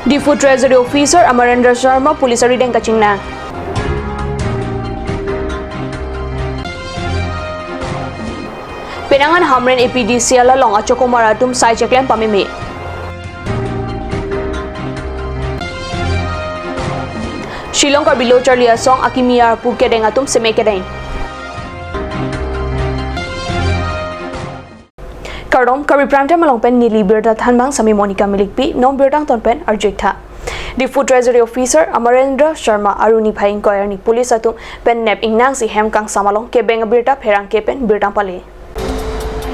Difu Treasury Officer Amarendra Sharma Police Rideng Kachingna. Penangan Hamren APDCL along Achokomaratum Sai Cheklem Pamimi. Shillong Karbilo Charlie Asong Akimiyar Pukedeng Atum Semekedeng. Kardom Karbi Pranta Malongpen Nili Birda Thanbang Sami Monica Milikpi Non Birdang Tonpen Arjekta. The Food Treasury Officer Amarendra Sharma Aruni Phaing Koyarni Police Atum Pen Nep Ingnang Si Hemkang Samalong Kebeng Birda Perang Kepen Birdang Pale.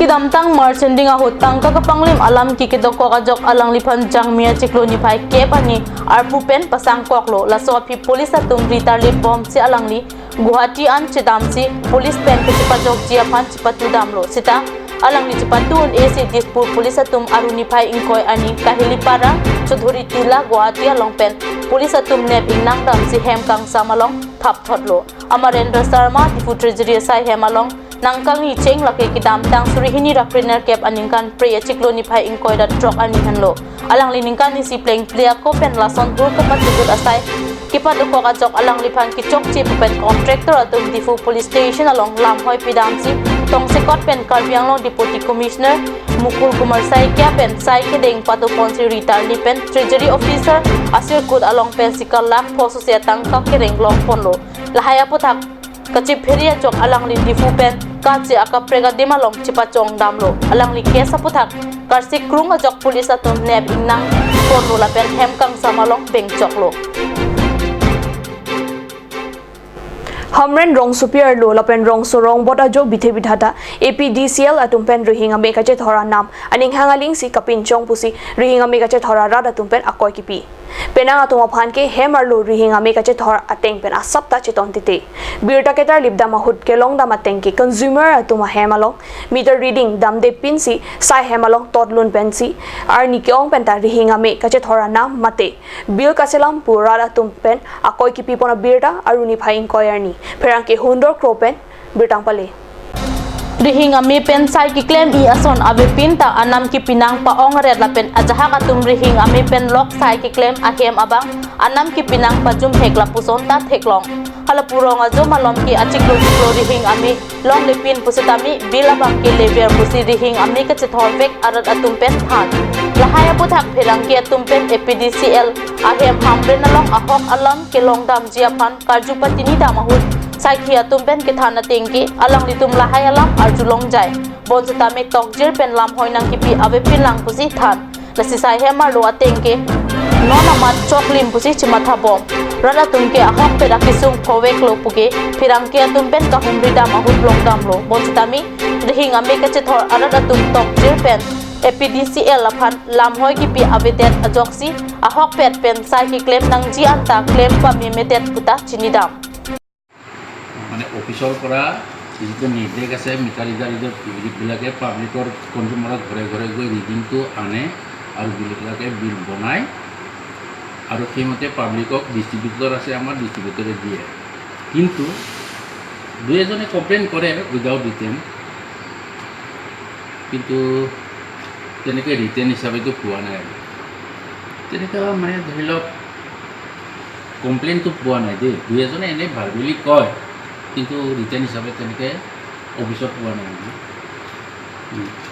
Kidamtang marchending ahutang kakapanglim alam kikidok kokajok alang lipan jang mia ciklo ni pai kepani arpupen pasang koklo lasopi Police Atum Rita Lipom si alangli Guwahati an chidamsi Police Pen kecipajok jiapan cipatu damlo sita alang ni cepatun AC Dispur Police Atum Aruni Pai Ingkoy ani kahilipara Chudhuri Tila Guwahati along pen Police Atum nep inang dam si Hemkang Samalong thap thotlo Amarendra Sharma Difu Treasury Sai Hemalong nangkang ni cheng laki kidamtang surihini rakriner kep aningkan pre ciklo ni Pai Ingkoy da trok anihanlo alang liningkan ni si pleng plia ko pen lason tur kapatugud asai kipadoko kajok alang lipan kichok chi pen contractor atum Difu Police Station along lamhoy pidamsi tong sekot pen Karbi Anglong Deputy Commissioner Mukul Kumar Sai kya pen Sai kedeng patupon si Rita Lipen Treasury Officer asir kud along pen sikal lak poso siya tangkap kereng long ponlo lahaya putak kacip heria jok alang li Difu pen kaci akaprega dimalong cipacong damlo alang li kesa putak karsik krung ajok Police Atum neb inang ponlo lapen Hemkang Samalong beng choklo. Hamren rong superior lo lapen rong sorong boda jo bithe bidhata APDCL atumpen rihinga me kache thora nam aning hangaling si kapin chong pusi rihinga me kache thora ra atumpen akoy kipi penang atuma phan ke hemarlo rihinga me kache thora ateng pen asapta cheton tite birta ketar libda mahut kelong dam ateng ke consumer atuma hemalong meter reading dam de pin si sai hemalong totlun pen si ar nikyong pen ta rihinga me kache thora nam mate bil kaselam pura atumpen akoy kipi pona birta aruni phaing koyarni Perang ke hundor kropen Birtang Pale. Rihing ami pen sai ki claim I ason abe pinta anam ki pinang paong red lapen ajaha katum rihing ami pen lok sai ki claim ahem abang anam ki pinang pajum hekla puson ta heklong hala purong ajo malom ki achiklo rihing ami long lepin pusitami bila bang ki lever pusi rihing ami ka chithorvek arat atum pen than lahaya puthak perang ki atum pen APDCL ahem hamren along ahok alam ke long dam jiapan karjupatini damahut Saikhiya tumpen ke thana tingki alang litum lahai alam arjulong jai bon setame tokjir pen lam hoinang kipi abe pilang pusi than lasi sai hemar lo atengke nona mat choklim pusi chimatha bom rada tumke ahok pe rakisung khowek lo puke pirang ke tumpen ka humrida mahut long dam lo bon setami rihing ame ka chethor arada tum tokjir pen APDCL laphan lam hoi kipi abe det ajoksi ahok pet pen sai ki claim nang ji anta claim pa memetet puta chinidam মানে অফিসৰ পৰা যিটো নিৰ্দেশ আছে মিটাৰিজাৰিজৰ বিলাকে পাব্লিকৰ কনজিউমাৰৰ ঘৰে ঘৰে গৈ ৰিডিংটো আনে আৰু বিলাকে বিল বনায় আৰু সেইমতে পাব্লিকক ডিষ্ট্ৰিবিউটৰ আছে আমাৰ ডিষ্ট্ৰিবিউটৰে দিয়ে কিন্তু দুই এজনে কমপ্লেইন কৰে উইদাউট ৰিটেন কিন্তু তেনেকৈ ৰিটেন হিচাপেতো পোৱা নাই আৰু তেনেকুৱা মানে ধৰি লওক কমপ্লেইনটো পোৱা নাই দেই দুই এজনে এনেই ভাল বুলি কয় কিন্তু ৰিটাৰ্ণ হিচাপে তেনেকৈ অফিচত পোৱা নাই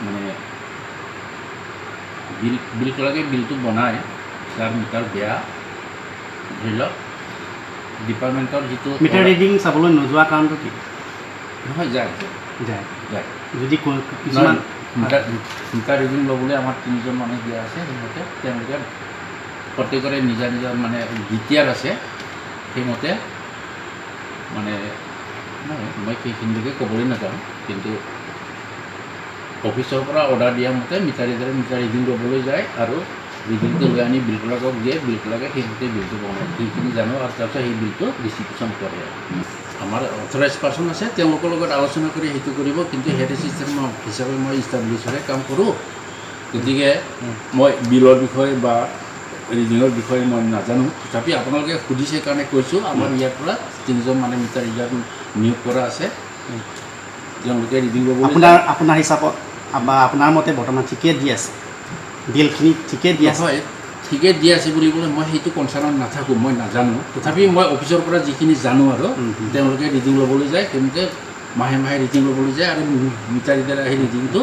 মানে বিল কলাকে বিলটো বনায় যাৰ মিটাৰ বেয়া ধৰি লওক ডিপাৰ্টমেণ্টৰ যিটো মিটাৰ ৰিডিং চাবলৈ নোযোৱা কাৰণটো কি নহয় যায় যদি কিছুমান মিটাৰ ৰিডিং ল'বলৈ আমাৰ তিনিজন মানুহ দিয়া আছে সেইমতে তেওঁলোকে প্ৰত্যেকৰে নিজা নিজৰ মানে দ্বিতীয়াৰ আছে সেইমতে মানে মই সেইখিনিলৈকে ক'বলৈ নাযাওঁ কিন্তু অফিচৰ পৰা অৰ্ডাৰ দিয়া মতে মিটাৰ ৰিডিং ল'বলৈ যায় আৰু ৰিডিংটো লৈ আনি বিলকলাকক দিয়ে বিলকলাকে সেইমতে বিলটো বনায় সেইখিনি জানো আৰু তাৰপিছত সেই বিলটো ডিষ্ট্ৰিবিউশ্যন কৰে আমাৰ অথৰাইজ পাৰ্চন আছে তেওঁলোকৰ লগত আলোচনা কৰি সেইটো কৰিব কিন্তু হেড এছিষ্টেণ্ট হিচাপে মই ইষ্টাব্লিছৰে কাম কৰোঁ গতিকে মই বিলৰ বিষয়ে বা ৰিডিঙৰ বিষয়ে মই নাজানো তথাপি আপোনালোকে সুধিছে কাৰণে কৈছোঁ আমাৰ ইয়াৰ পৰা তিনিজন মানে মিটাৰ ৰিডাৰ নিয়োগ কৰা আছে তেওঁলোকে ৰিডিং ল'বলৈ আপোনাৰ হিচাপত বা আপোনাৰ মতে বৰ্তমান ঠিকে দি আছে বিলখিনি ঠিকে দি আছে হয় ঠিকে দি আছে বুলি ক'লে মই সেইটো কনচাৰ্ণত নাথাকোঁ, মই নাজানো। তথাপি মই অফিচৰ পৰা যিখিনি জানো আৰু তেওঁলোকে ৰিডিং ল'বলৈ যায়, তেওঁলোকে মাহে মাহে ৰিডিং ল'বলৈ যায় আৰু মিটাৰ ৰিডাৰে আহি ৰিডিংটো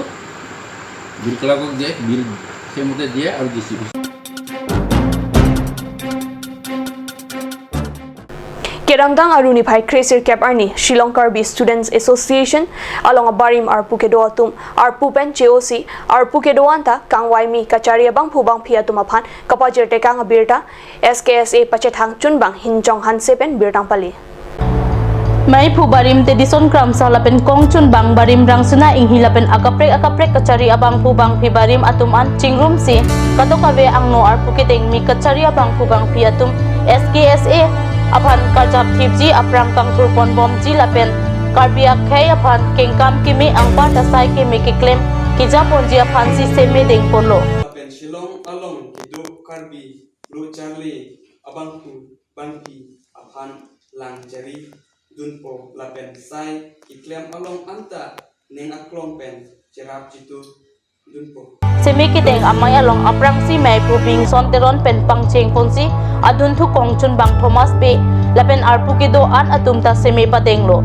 বিল ক্লাৰ্কক দিয়ে, বিল সেইমতে দিয়ে আৰু distribute. Kerangdang aruni phai Kresir Cap Arni Shillong Karbi Students Association along Barim Arpukedo Atum Arpupen COC Arpukedo Anta Kangwai Mi Kachari Bang Phubang Phia Tumaphan Kapajerte Kang Birta SKSA Pachethang Chunbang Hinjong Hansepen Birtang Pali Mai phu barim te dison kram salapen kongchun bang barim rangsuna inghilapen akaprek kachari abang phu bang phi barim atum an chingrum si katokabe angno arpuketeng mi kachari abang phu bang phi atum SKSA aphan karjap thipji aprang kang turpon bom ji lapen Karbi akhai aphan kengkam kimi angpa tasai ke me claim kijapon ji aphan si seme deng ponlo lapen Shillong along kiduk Karbi lu Charlie abang phu bang phi aphan lang jari dunpo lapen sai iklem along anta neng aklong pen cerap jitu dunpo semi kiteng amay along aprang si mai pu bing sonteron pen pangcheng ponsi adun thu kongchun bang Thomas pe lapen arpukido an atum ta semi patenglo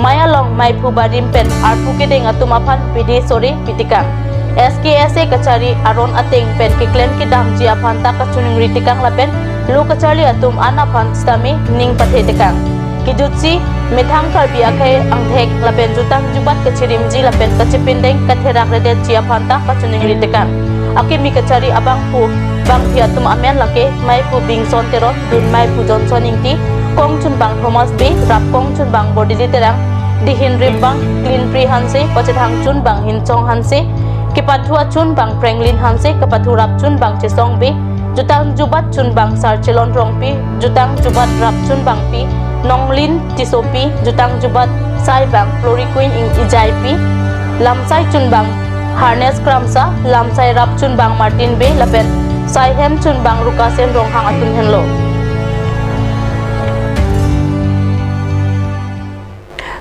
mai along mai pu barim pen arpukideng atum aphan pidi sori pitikang SKSA kachari aron ateng pen kiklem kidam ji aphan ta kachuning ritikang lapen lu kachari atum an aphan stami ning pathetekang Kijutsi methang Karbi akhai angthek lapen jutang jubat kachirim ji lapen kachipindeng katherak redet ji aphanta kachuning ritekan akimi kachari abang pu bang phiatum amen lake mai pu bing son teron dun mai pu johnson ingti kongchun bang Thomas b rap kongchun bang bodili terang dihin rib bang clean pri hanse pachethang chun bang hinchong hanse kipathua chun bang pranglin hanse kapathu rap chun bang chesong b jutang jubat chun bang sarchelon rongpi jutang jubat rap chun bang pi Nonglin Tisopi jutang jubat sai bang Floriquin ing Ijaipi lamsai chunbang Harness Kramsa lamsai rap chunbang Martin Bay lapen sai hem chunbang Rukasen ronghang atun henlo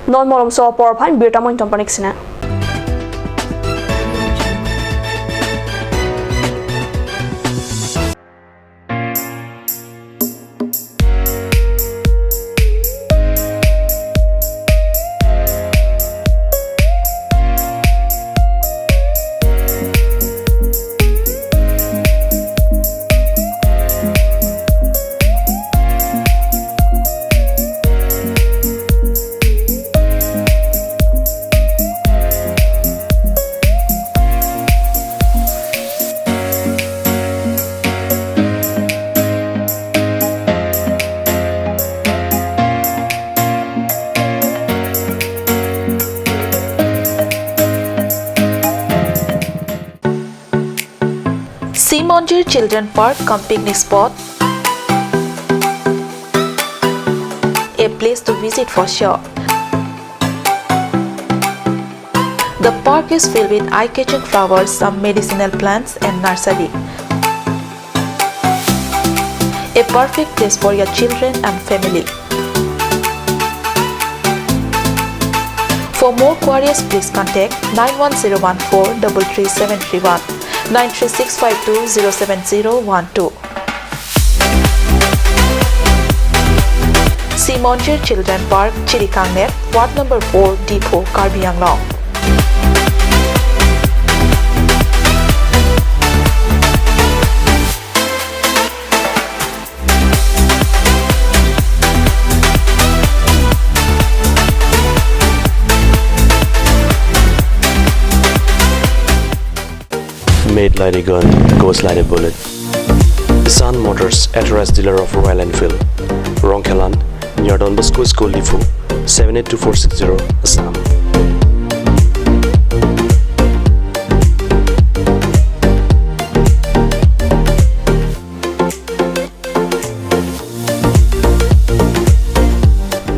Non molom so por phan Birta Moin Tompanik Sina Mondir Children Park cum picnic spot, a place to visit for sure. The park is filled with eye-catching flowers, some medicinal plants and nursery. A perfect place for your children and family. For more queries, please contact 91014 33731. 93652 Mondir Children Park, Chirikangnet, Ward number 4, Depot, Karbi Anglong. Made like a gun, goes like a bullet. Sun Motors, authorized dealer of Royal Enfield, Rongkelan, near Don Bosco School Depot, 782460, Assam.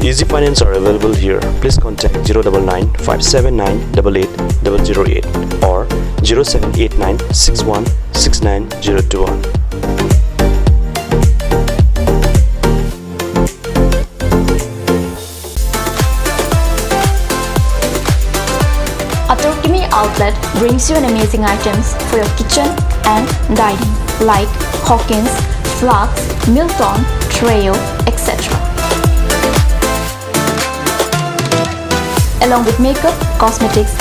Easy finance are available here. Please contact 099 579 88008 or 0789 61 69021. outlet brings you an amazing items for your kitchen and dining like Hawkins, Flax, Milton, Treo, etc. Along with makeup, cosmetics,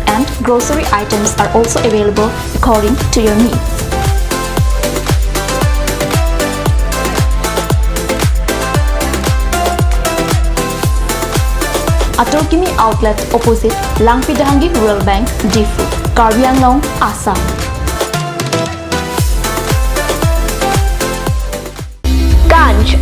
and grocery items are also available according to your needs. Atokimi outlet opposite Langpidahangi Rural Bank, Difu, Karbi, Assam. Ganj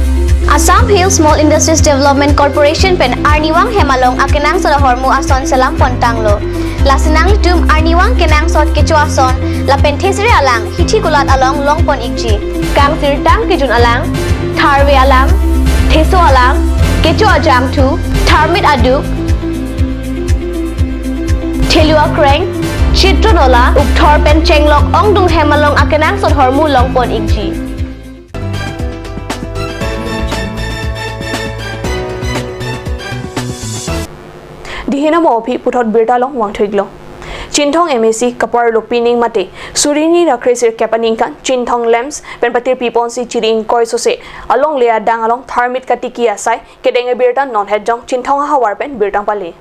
Assam Hill Small Industries Development Corporation pen Arniwang Hemalong akenang sa hormu ason salam pontanglo. Lasinang litum Arniwang kenang sot kecu ason la penthesiri alang hithi kulat along longpon ikji. Kang sirtang kejun alang, tharwe alang, theso alang, kecu ajam tu, tharmit aduk, Thelua Kreng, Chitronola, Ukthor Pen Chenglok Ongdung Hemalong akenang sot hormu longpon ikji. Dihina mo ophi puthot birtalong wangthoiglo. Chinthong MAC kapar lopining mate surini rakresir kapaning kan Chinthong lamps penpatir pipon si chiring koi sose along lea dang along thermit katiki asai kedenge birtan non hedjong Chinthong hawar pen birtang pali.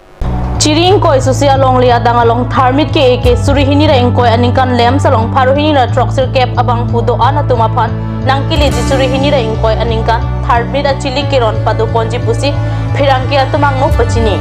Chiring koi susi along lia dang along thermit ke eke surihini ra engkoi aningkan lamps along paruhini ra troxer cap abang pudo ana tumapan nangkili ji surihini ra engkoi aningkan thermit a chili kiron padu ponji pusi phirangki atumang no pachini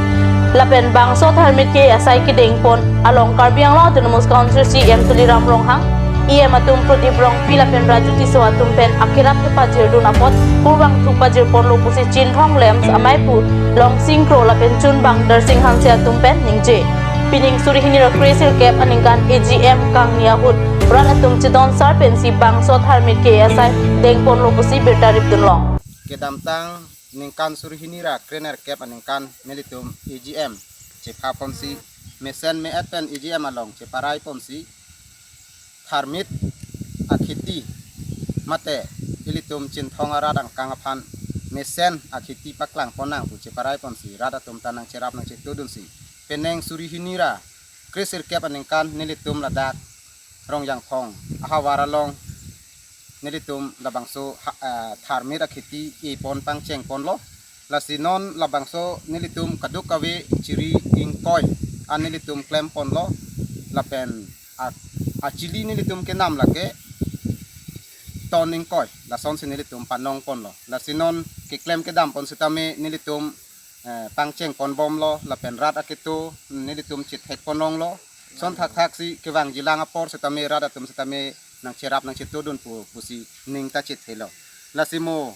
lapen bangso thermit ke asai ki dengpon along Karbi autonomous council CM Tuliram Ronghang IM atum prodip rong pilapen rajuti so atum pen akhirat ke pajir dun apot purwang thu pajir pon lo pusi Chinthong lamps amai pu long singkro lapen chun bang darsing hanse atum pen ningje pining surihini ra kresil cap aningkan AGM kang nia hut ran atum chidon sarpen si bangso thermit ke asai dengpon lo pusi betarip dun long kedamtang ningkan surihini ra krener cap aningkan melitum AGM cepa ponsi mesen me pen AGM along ceparai ponsi thermit akhiti mate ilitum Chinthong aradang kangapan mesen akhiti paklang ponang pu ceparai ponsi radatum tanang cerap nang cetudun si peneng surihini ra krisir cap aningkan nilitum ladak rong yang thong ahawara long nilitum labangso thermit akhiti ipon pangcheng ponlo lasinon labangso nilitum kaduk kawe ciri ingkoi an nilitum klem ponlo lapen achili nilitum kenam lake ton ingkoi lason sinilitum panong ponlo lasinon ki klem kedam pon sitame nilitum pangcheng pon bomlo lapen rat akitu nilitum chit hek ponong lo son thak si kewang jilang apor sitame radatum sitame nang cerap nang cetudun pusi ning ta chit helo lasimo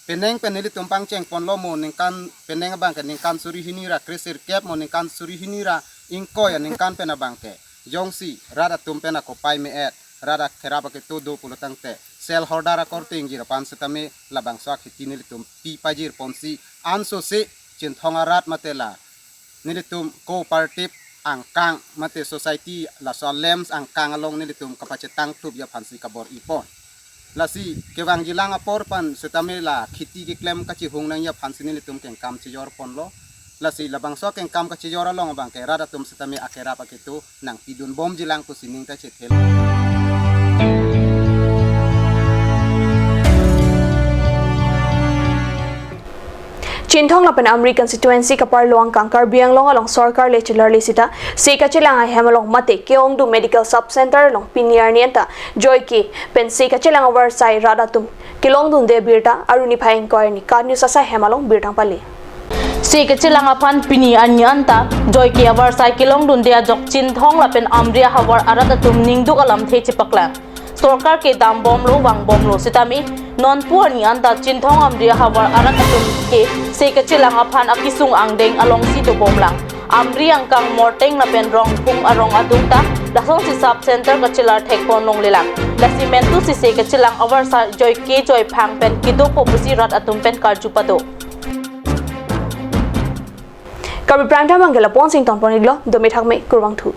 peneng peneli tumpang ceng ponlo mo ningkan peneng abang ke ningkan surihini ra krisir cap mo ningkan surihini ra ingkoy ningkan penabang ke jongsi rada tumpen ako pai me et rada kerapa ke tudo pulutang te sel hordara korting jira pan setame labang swak hitini litum pi pajir ponsi anso se Chinthong arat matela nilitum cooperative angkang mate society la so lems angkang along nilitum kapacetang tub ya pansi kabor ipon lasi kewang jilang apor pan setame la khiti ki klem kachi hung nang ya pansi nilitum keng kam chijor ponlo lasi labang so keng kam kachi jor along bang ke rada tum setame akera paketu nang pidun bom jilang pusining ta chetel Chinthong lapan Amri constituency kapar luang kang Karbi along sarkar lechilar lisita se kachilang ay hemalong mate keong du medical sub center long pinyar nienta joy ki pen se kachilang awar sai radatum kilong dun de birta aruni phaing koy ni kanyu sasa hemalong birtang pali se kachilang apan pini anyanta joy ki awar sai kilong dun de jok Chinthong lapen Amri hawar aradatum ningduk alam the chipakla sarkar ke dam bom lo wang bom lo sitami non puan ni anta Chinthong Amri hawar aradatum ke se kachilang apan akisung angdeng along si to bom lang Amri angkang morteng na pen rong pung arong adungta dasong si sub center kachilar thekpon long lelang la simentu si se kachilang awar sa joy ke joy phang pen kido po pusi rat atum pen karju pado Karbi prangta mangela pon sing ton poniglo domi thakme kurwang thu